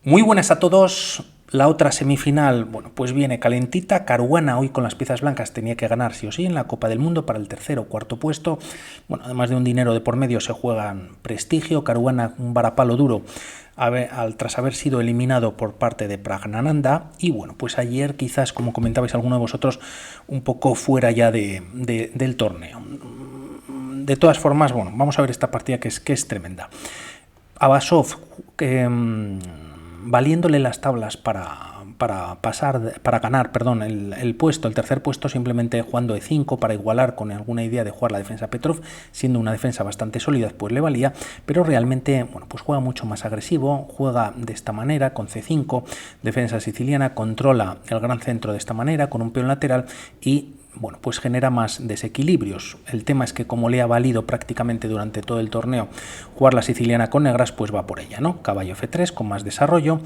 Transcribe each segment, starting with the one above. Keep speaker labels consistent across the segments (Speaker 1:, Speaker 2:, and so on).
Speaker 1: Muy buenas a todos. La otra semifinal, bueno, pues viene calentita. Caruana hoy con las piezas blancas tenía que ganar sí o sí en la Copa del Mundo para el tercer o cuarto puesto. Bueno, además de un dinero de por medio se juegan prestigio. Caruana un varapalo duro tras haber sido eliminado por parte de Praggnanandhaa. Y bueno, pues ayer quizás, como comentabais alguno de vosotros, un poco fuera ya del torneo. De todas formas, bueno, vamos a ver esta partida que es tremenda. Abasov, valiéndole las tablas para ganar, perdón, el puesto, el tercer puesto, simplemente jugando E5 para igualar con alguna idea de jugar la defensa Petrov, siendo una defensa bastante sólida, pues le valía, pero realmente, bueno, pues juega mucho más agresivo, juega de esta manera, con C5, defensa siciliana, controla el gran centro de esta manera, con un peón lateral y bueno, pues genera más desequilibrios. El tema es que como le ha valido prácticamente durante todo el torneo jugar la siciliana con negras, pues va por ella, ¿no? Caballo F3 con más desarrollo,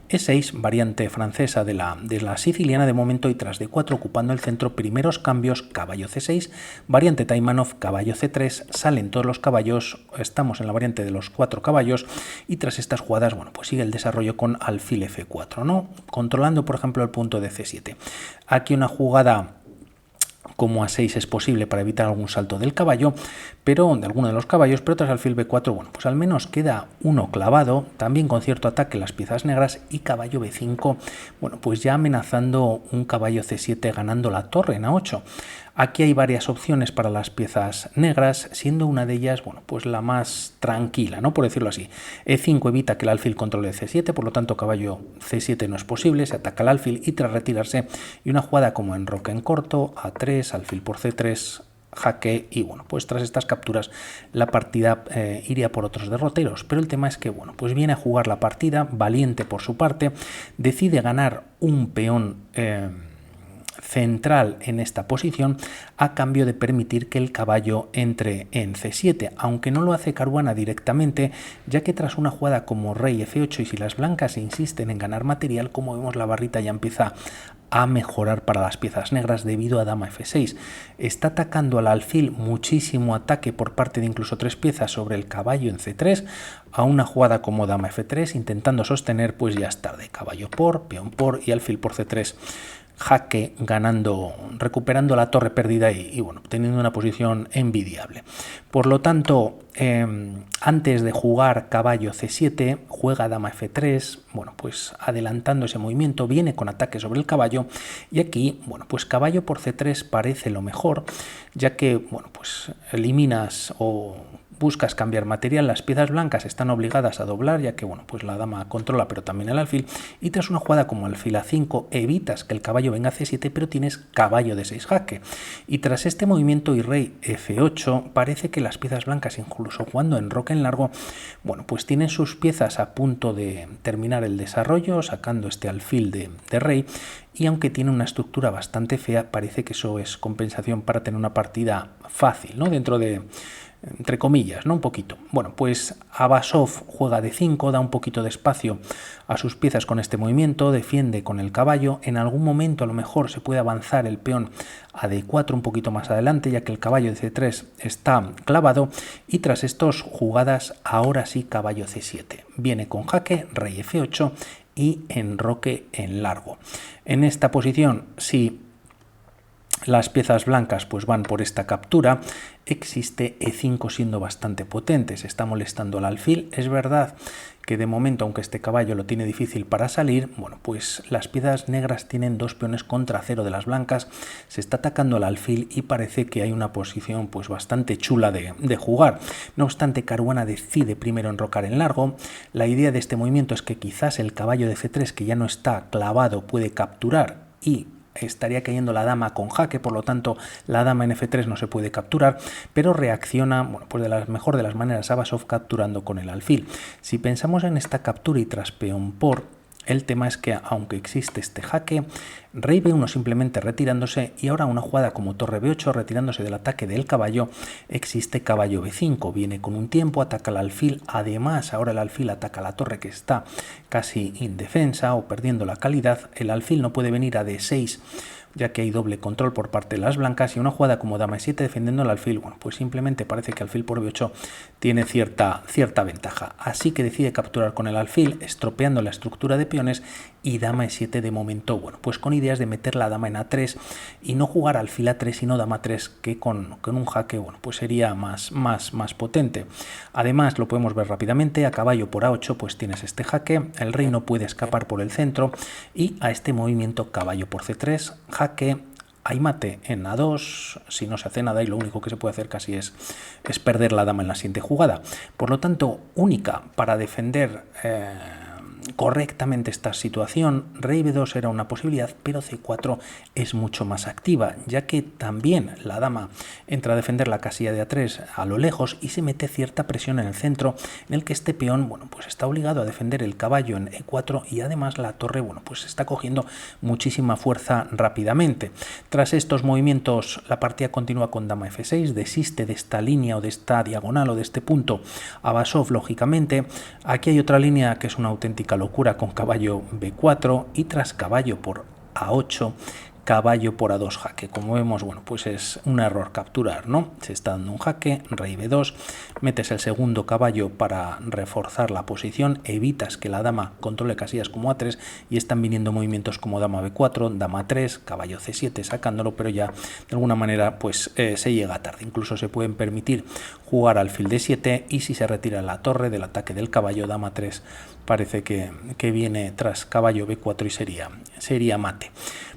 Speaker 1: E6, variante francesa de la siciliana de momento, y tras D4 ocupando el centro, primeros cambios, caballo C6, variante Taimanov, caballo C3, salen todos los caballos, estamos en la variante de los 4 caballos, y tras estas jugadas, bueno, pues sigue el desarrollo con alfil F4, ¿no? Controlando, por ejemplo, el punto de C7. Aquí una jugada como A6 es posible para evitar algún salto del caballo, pero de alguno de los caballos, pero tras alfil B4, bueno, pues al menos queda uno clavado, también con cierto ataque las piezas negras, y caballo B5, bueno, pues ya amenazando un caballo C7 ganando la torre en A8. Aquí hay varias opciones para las piezas negras, siendo una de ellas, bueno, pues la más tranquila, ¿no? Por decirlo así. E5 evita que el alfil controle C7, por lo tanto caballo C7 no es posible, se ataca el alfil y tras retirarse, y una jugada como enroque en corto, A3, alfil por C3, jaque, y bueno, pues tras estas capturas la partida iría por otros derroteros, pero el tema es que, bueno, pues viene a jugar la partida, valiente por su parte, decide ganar un peón central en esta posición a cambio de permitir que el caballo entre en C7, aunque no lo hace Caruana directamente, ya que tras una jugada como rey F8 y si las blancas insisten en ganar material, como vemos la barrita ya empieza a mejorar para las piezas negras debido a dama F6. Está atacando al alfil, muchísimo ataque por parte de incluso 3 piezas sobre el caballo en C3, a una jugada como dama F3 intentando sostener, pues ya es tarde, caballo por, peón por y alfil por C3, jaque, ganando, recuperando la torre perdida y bueno, teniendo una posición envidiable. Por lo tanto, antes de jugar caballo C7, juega dama F3, bueno, pues adelantando ese movimiento, viene con ataque sobre el caballo, y aquí, bueno, pues caballo por C3 parece lo mejor, ya que, bueno, pues eliminas o buscas cambiar material, las piezas blancas están obligadas a doblar, ya que, bueno, pues la dama controla, pero también el alfil, y tras una jugada como alfil A5 evitas que el caballo venga a C7, pero tienes caballo D6 jaque, y tras este movimiento y rey F8, parece que las piezas blancas, incluso jugando enroque en largo, bueno, pues tienen sus piezas a punto de terminar el desarrollo, sacando este alfil de rey, y aunque tiene una estructura bastante fea, parece que eso es compensación para tener una partida fácil, ¿no? Dentro de, entre comillas, ¿no? Un poquito. Bueno, pues Abasov juega D5, da un poquito de espacio a sus piezas con este movimiento, defiende con el caballo, en algún momento a lo mejor se puede avanzar el peón a D4 un poquito más adelante, ya que el caballo de C3 está clavado, y tras estas jugadas, ahora sí caballo C7. Viene con jaque, rey F8 y enroque en largo. En esta posición, si las piezas blancas pues van por esta captura, existe E5 siendo bastante potente, se está molestando al alfil. Es verdad que de momento, aunque este caballo lo tiene difícil para salir, bueno, pues las piezas negras tienen 2 peones contra 0 de las blancas, se está atacando al alfil y parece que hay una posición pues bastante chula de jugar. No obstante, Caruana decide primero enrocar en largo. La idea de este movimiento es que quizás el caballo de C3, que ya no está clavado, puede capturar y estaría cayendo la dama con jaque, por lo tanto la dama en F3 no se puede capturar, pero reacciona, bueno, pues de la mejor de las maneras Abasov, capturando con el alfil. Si pensamos en esta captura y tras peón por, el tema es que aunque existe este jaque, rey B1 simplemente retirándose, y ahora una jugada como torre B8 retirándose del ataque del caballo, existe caballo B5, viene con un tiempo, ataca al alfil, además ahora el alfil ataca a la torre que está casi indefensa o perdiendo la calidad, el alfil no puede venir a D6 ya que hay doble control por parte de las blancas, y una jugada como dama e7 defendiendo el alfil, bueno, pues simplemente parece que alfil por b8 tiene cierta ventaja, así que decide capturar con el alfil, estropeando la estructura de peones, y dama e7 de momento, bueno, pues con ideas de meter la dama en a3 y no jugar alfil a3 sino dama a3, que con un jaque, bueno, pues sería más potente. Además, lo podemos ver rápidamente, a caballo por a8 pues tienes este jaque, el rey no puede escapar por el centro, y a este movimiento caballo por c3, jaque, hay mate en a2, si no se hace nada, y lo único que se puede hacer casi es perder la dama en la siguiente jugada. Por lo tanto, única para defender correctamente esta situación, rey b2 era una posibilidad, pero c4 es mucho más activa, ya que también la dama entra a defender la casilla de a3 a lo lejos y se mete cierta presión en el centro, en el que este peón, bueno, pues está obligado a defender el caballo en e4, y además la torre, bueno, pues está cogiendo muchísima fuerza rápidamente. Tras estos movimientos, la partida continúa con dama f6, desiste de esta línea o de esta diagonal o de este punto Abasov, lógicamente. Aquí hay otra línea que es una auténtica locura con caballo b4, y tras caballo por a8, caballo por a2 jaque. Como vemos, bueno, pues es un error capturar, ¿no? Se está dando un jaque, rey b2, metes el segundo caballo para reforzar la posición, evitas que la dama controle casillas como a3, y están viniendo movimientos como dama b4, dama 3, caballo c7 sacándolo, pero ya de alguna manera pues se llega tarde. Incluso se pueden permitir jugar alfil d7, y si se retira la torre del ataque del caballo, dama 3 parece que viene tras caballo b4 y sería mate.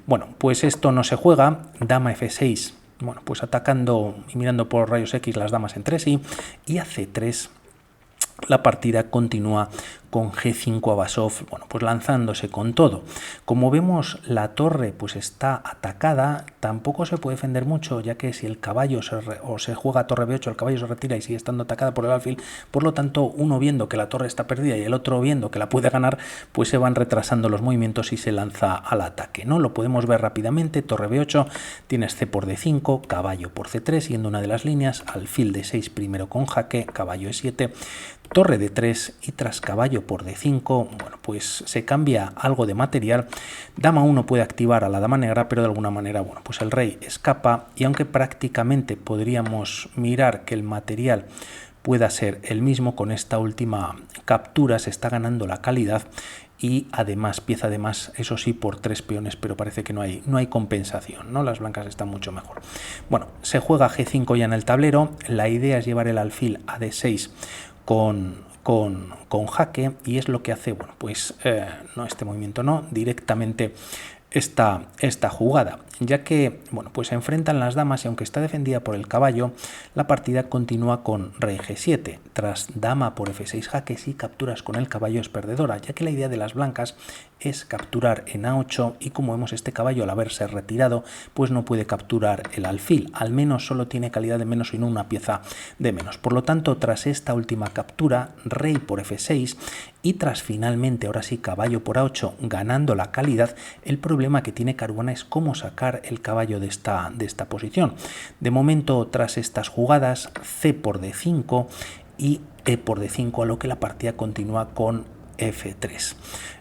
Speaker 1: Bueno, pues esto no se juega, dama f6, bueno, pues atacando y mirando por rayos X las damas entre sí, y a c3 la partida continúa con g5 Abasov, bueno, pues lanzándose con todo. Como vemos, la torre pues está atacada, tampoco se puede defender mucho, ya que si el caballo se juega torre b8, el caballo se retira y sigue estando atacada por el alfil, por lo tanto, uno viendo que la torre está perdida y el otro viendo que la puede ganar, pues se van retrasando los movimientos y se lanza al ataque, ¿no? Lo podemos ver rápidamente, torre b8, tienes c por d5, caballo por c3, siguiendo una de las líneas, alfil d6 primero con jaque, caballo e7, torre d3, y tras caballo por d5, bueno, pues se cambia algo de material. Dama 1 puede activar a la dama negra, pero de alguna manera, bueno, pues el rey escapa, y aunque prácticamente podríamos mirar que el material pueda ser el mismo, con esta última captura se está ganando la calidad, y además pieza de más, eso sí, por 3 peones, pero parece que no hay compensación, ¿no? Las blancas están mucho mejor. Bueno, se juega g5 ya en el tablero, la idea es llevar el alfil a d6 con jaque, y es lo que hace, bueno, pues no, este movimiento no, directamente esta jugada, ya que, bueno, pues se enfrentan las damas, y aunque está defendida por el caballo, la partida continúa con rey g7, tras dama por f6 jaque. Si capturas con el caballo es perdedora, ya que la idea de las blancas es capturar en a8, y como vemos, este caballo al haberse retirado pues no puede capturar el alfil, al menos solo tiene calidad de menos y no una pieza de menos. Por lo tanto, tras esta última captura, rey por f6, y tras finalmente, ahora sí, caballo por a8 ganando la calidad, el problema que tiene Caruana es cómo sacar el caballo de esta posición. De momento, tras estas jugadas, c por d5 y e por d5, a lo que la partida continúa con f3.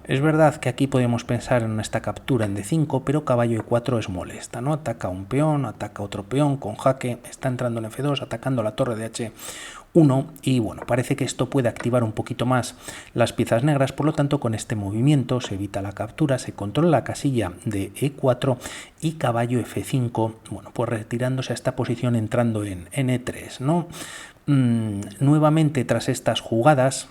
Speaker 1: Es verdad que aquí podemos pensar en esta captura en d5, pero caballo e4 es molesta, ¿no? Ataca un peón, ataca otro peón con jaque, está entrando en f2, atacando la torre de h1, y bueno, parece que esto puede activar un poquito más las piezas negras. Por lo tanto, con este movimiento se evita la captura, se controla la casilla de e4 y caballo f5, bueno, pues retirándose a esta posición, entrando en e3, ¿no? Nuevamente, tras estas jugadas,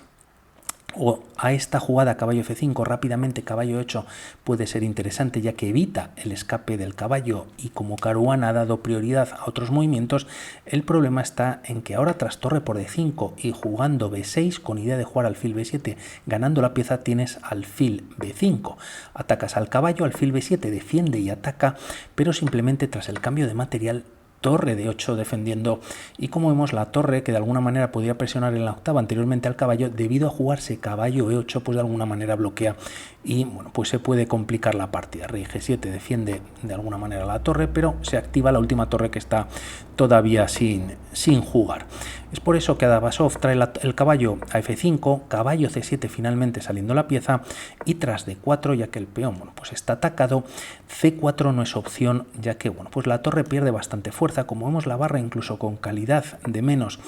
Speaker 1: o a esta jugada caballo f5, rápidamente caballo 8 puede ser interesante, ya que evita el escape del caballo, y como Caruana ha dado prioridad a otros movimientos, el problema está en que ahora, tras torre por d5 y jugando b6 con idea de jugar alfil b7 ganando la pieza, tienes alfil b5, atacas al caballo, alfil b7 defiende y ataca, pero simplemente tras el cambio de material torre de 8 defendiendo, y como vemos la torre que de alguna manera podía presionar en la octava anteriormente al caballo, debido a jugarse caballo E8 pues de alguna manera bloquea y bueno, pues se puede complicar la partida. Rey G7 defiende de alguna manera la torre, pero se activa la última torre que está todavía sin jugar. Es por eso que Abasov trae el caballo a F5, caballo C7 finalmente saliendo la pieza, y tras D4, ya que el peón bueno, pues está atacado, C4 no es opción, ya que bueno, pues la torre pierde bastante fuerza. Como vemos, la barra incluso con calidad de menos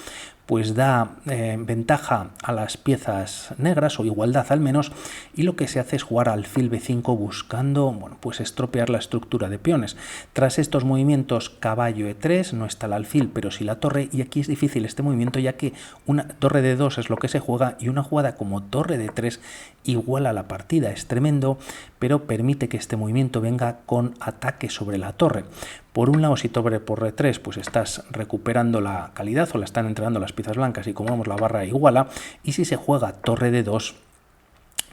Speaker 1: pues da ventaja a las piezas negras, o igualdad al menos, y lo que se hace es jugar alfil B5 buscando bueno, pues estropear la estructura de peones. Tras estos movimientos, caballo E3, no está el alfil pero sí la torre, y aquí es difícil este movimiento ya que una torre de 2 es lo que se juega, y una jugada como torre de 3 iguala la partida. Es tremendo, pero permite que este movimiento venga con ataque sobre la torre. Por un lado, si torre por R3, pues estás recuperando la calidad o la están entregando las piezas blancas, y como vemos la barra iguala, y si se juega torre de 2,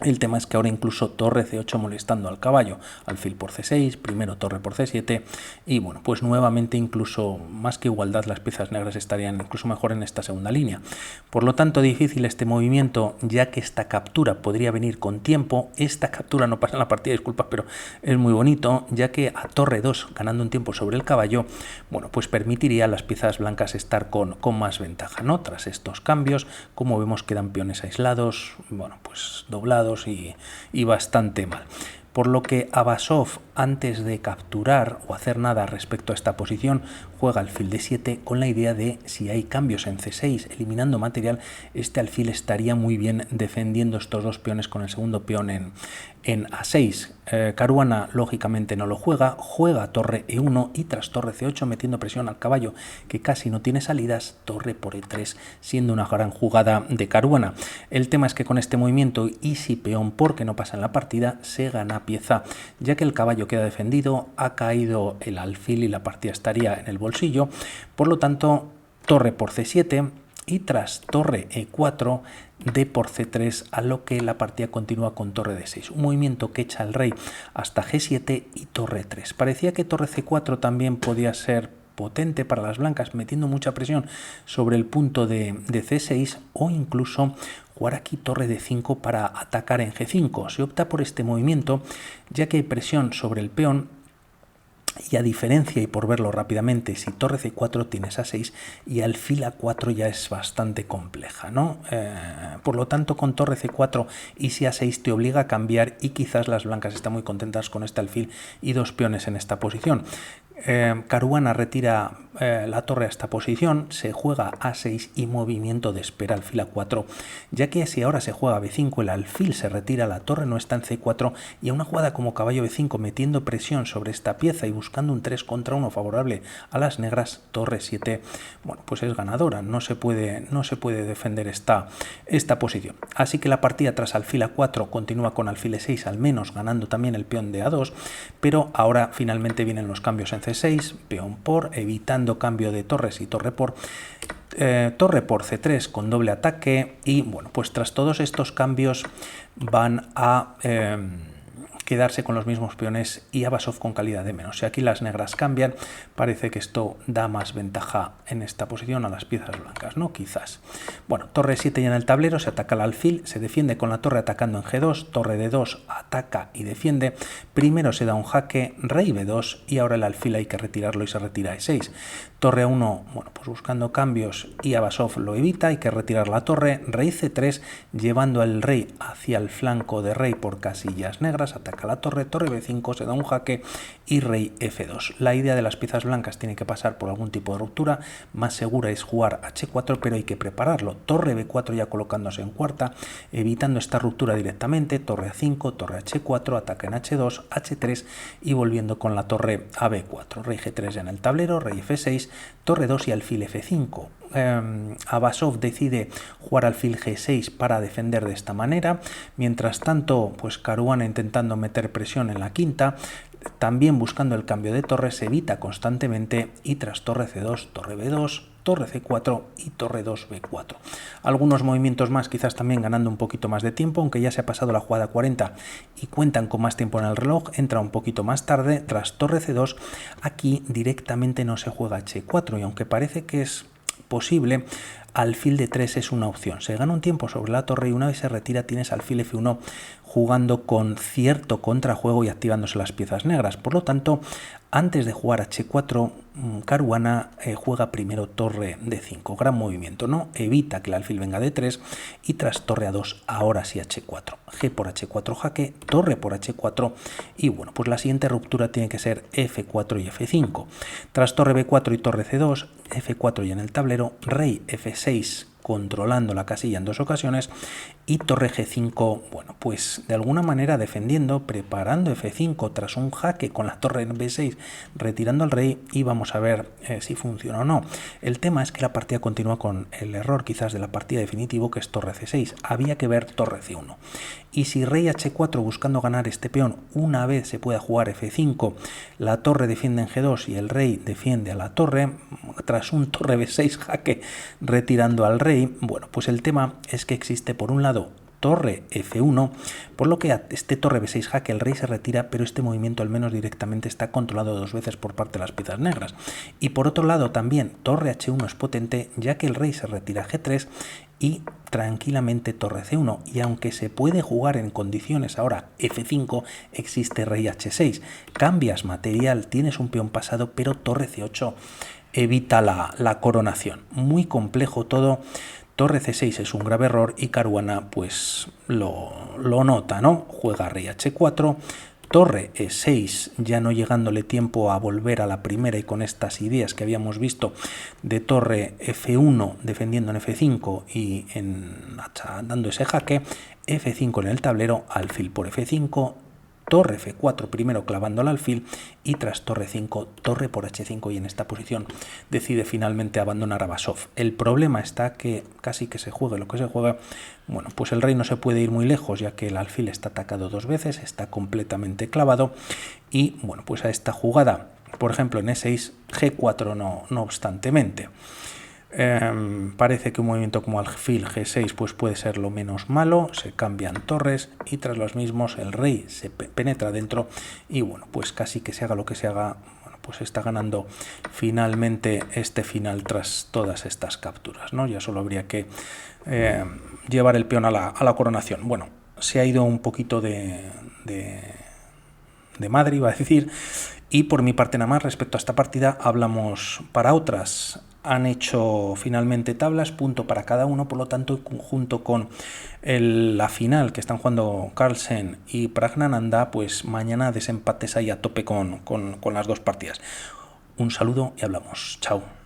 Speaker 1: el tema es que ahora incluso torre C8 molestando al caballo, alfil por C6, primero torre por C7, y bueno, pues nuevamente incluso más que igualdad las piezas negras estarían incluso mejor en esta segunda línea. Por lo tanto, difícil este movimiento, ya que esta captura podría venir con tiempo. Esta captura no pasa en la partida, disculpas, pero es muy bonito, ya que a torre 2, ganando un tiempo sobre el caballo, bueno, pues permitiría a las piezas blancas estar con más ventaja, ¿no? Tras estos cambios, como vemos, quedan peones aislados, bueno, pues doblados, y bastante mal. Por lo que Abasov, antes de capturar o hacer nada respecto a esta posición, juega alfil D7 con la idea de, si hay cambios en C6 eliminando material, este alfil estaría muy bien defendiendo estos dos peones con el segundo peón en A6. Caruana lógicamente no lo juega, juega torre E1 y tras torre C8 metiendo presión al caballo que casi no tiene salidas, torre por E3 siendo una gran jugada de Caruana. El tema es que con este movimiento y si peón porque no pasa en la partida, se gana pieza, ya que el caballo queda defendido, ha caído el alfil y la partida estaría en el bolsillo. Por lo tanto, torre por C7 y tras torre E4, D por C3, a lo que la partida continúa con torre D6. Un movimiento que echa al rey hasta G7 y torre 3. Parecía que torre C4 también podía ser potente para las blancas, metiendo mucha presión sobre el punto de C6, o incluso jugar aquí torre D5 para atacar en G5. Se opta por este movimiento, ya que hay presión sobre el peón. Y a diferencia, y por verlo rápidamente, si torre C4 tienes A6 y alfil A4 ya es bastante compleja, ¿no? Por lo tanto, con torre C4 y si A6 te obliga a cambiar, y quizás las blancas están muy contentas con este alfil y dos peones en esta posición. Caruana retira la torre a esta posición, se juega A6 y movimiento de espera alfil A4, ya que si ahora se juega B5 el alfil se retira, la torre no está en C4, y a una jugada como caballo B5 metiendo presión sobre esta pieza y buscando un 3 contra 1 favorable a las negras, torre 7, bueno, pues es ganadora, no se puede defender esta posición. Así que la partida tras alfil A4 continúa con alfil E6, al menos ganando también el peón de A2, pero ahora finalmente vienen los cambios en C6, peón por, evitando cambio de torres y torre por C3 con doble ataque, y bueno, pues tras todos estos cambios van a quedarse con los mismos peones y Abasov con calidad de menos. Si aquí las negras cambian, parece que esto da más ventaja en esta posición a las piezas blancas, ¿no? Quizás. Bueno, torre 7 ya en el tablero, se ataca al alfil, se defiende con la torre atacando en G2, torre D2 ataca y defiende, primero se da un jaque, rey B2, y ahora el alfil hay que retirarlo y se retira E6. Torre 1, bueno, pues buscando cambios y Abasov lo evita, hay que retirar la torre, rey C3, llevando al rey hacia el flanco de rey por casillas negras, ataca la torre, torre B5, se da un jaque y rey F2. La idea de las piezas blancas tiene que pasar por algún tipo de ruptura, más segura es jugar H4, pero hay que prepararlo. Torre B4 ya colocándose en cuarta, evitando esta ruptura directamente, torre A5, torre H4, ataque en H2, H3 y volviendo con la torre a B4. Rey G3 ya en el tablero, rey F6, torre 2 y alfil F5. Abasov decide jugar alfil G6 para defender de esta manera. Mientras tanto, pues Caruana intentando meter presión en la quinta, también buscando el cambio de torre, se evita constantemente, y tras torre C2, torre B2, torre C4 y torre 2 B4. Algunos movimientos más, quizás también ganando un poquito más de tiempo, aunque ya se ha pasado la jugada 40 y cuentan con más tiempo en el reloj, entra un poquito más tarde, tras torre C2, aquí directamente no se juega H4 y aunque parece que es posible, alfil de 3 es una opción. Se gana un tiempo sobre la torre y una vez se retira tienes alfil F1 jugando con cierto contrajuego y activándose las piezas negras. Por lo tanto, antes de jugar H4, Caruana juega primero torre D5. Gran movimiento, ¿no? Evita que el alfil venga de 3 y tras torre A2, ahora sí H4. G por H4 jaque, torre por H4 y bueno, pues la siguiente ruptura tiene que ser F4 y F5. Tras torre B4 y torre C2, F4 ya en el tablero, rey F6 controlando la casilla en dos ocasiones y torre G5, bueno, pues de alguna manera defendiendo, preparando F5 tras un jaque con la torre B6, retirando al rey y vamos a ver si funciona o no. El tema es que la partida continúa con el error quizás de la partida definitivo que es torre C6, había que ver torre C1 y si rey H4 buscando ganar este peón, una vez se pueda jugar F5, la torre defiende en G2 y el rey defiende a la torre, tras un torre B6 jaque retirando al rey, bueno, pues el tema es que existe por un lado torre F1, por lo que a este torre B6 jaque el rey se retira, pero este movimiento al menos directamente está controlado dos veces por parte de las piezas negras. Y por otro lado también torre H1 es potente, ya que el rey se retira a G3 y tranquilamente torre C1, y aunque se puede jugar en condiciones ahora F5, existe rey H6, cambias material, tienes un peón pasado, pero torre C8 evita la coronación. Muy complejo todo. Torre C6 es un grave error y Caruana pues lo nota, ¿no? Juega rey H4, torre E6, ya no llegándole tiempo a volver a la primera y con estas ideas que habíamos visto de torre F1 defendiendo en F5 y dando ese jaque, F5 en el tablero, alfil por F5, torre F4 primero clavando al alfil y tras torre 5, torre por H5 y en esta posición decide finalmente abandonar a Basov. El problema está que casi que se juegue lo que se juega, bueno, pues el rey no se puede ir muy lejos ya que el alfil está atacado dos veces, está completamente clavado y bueno, pues a esta jugada, por ejemplo en E6, G4 no obstantemente. Parece que un movimiento como alfil G6 pues puede ser lo menos malo, se cambian torres y tras los mismos el rey se penetra dentro y bueno, pues casi que se haga lo que se haga, bueno, pues está ganando finalmente este final tras todas estas capturas, ¿no? Ya solo habría que llevar el peón a la coronación. Bueno, se ha ido un poquito de madre, iba a decir, y por mi parte nada más respecto a esta partida hablamos para otras. Han hecho finalmente tablas, punto para cada uno, por lo tanto, junto con la final que están jugando Carlsen y Praggnanandhaa, pues mañana desempates ahí a tope con las dos partidas. Un saludo y hablamos. Chao.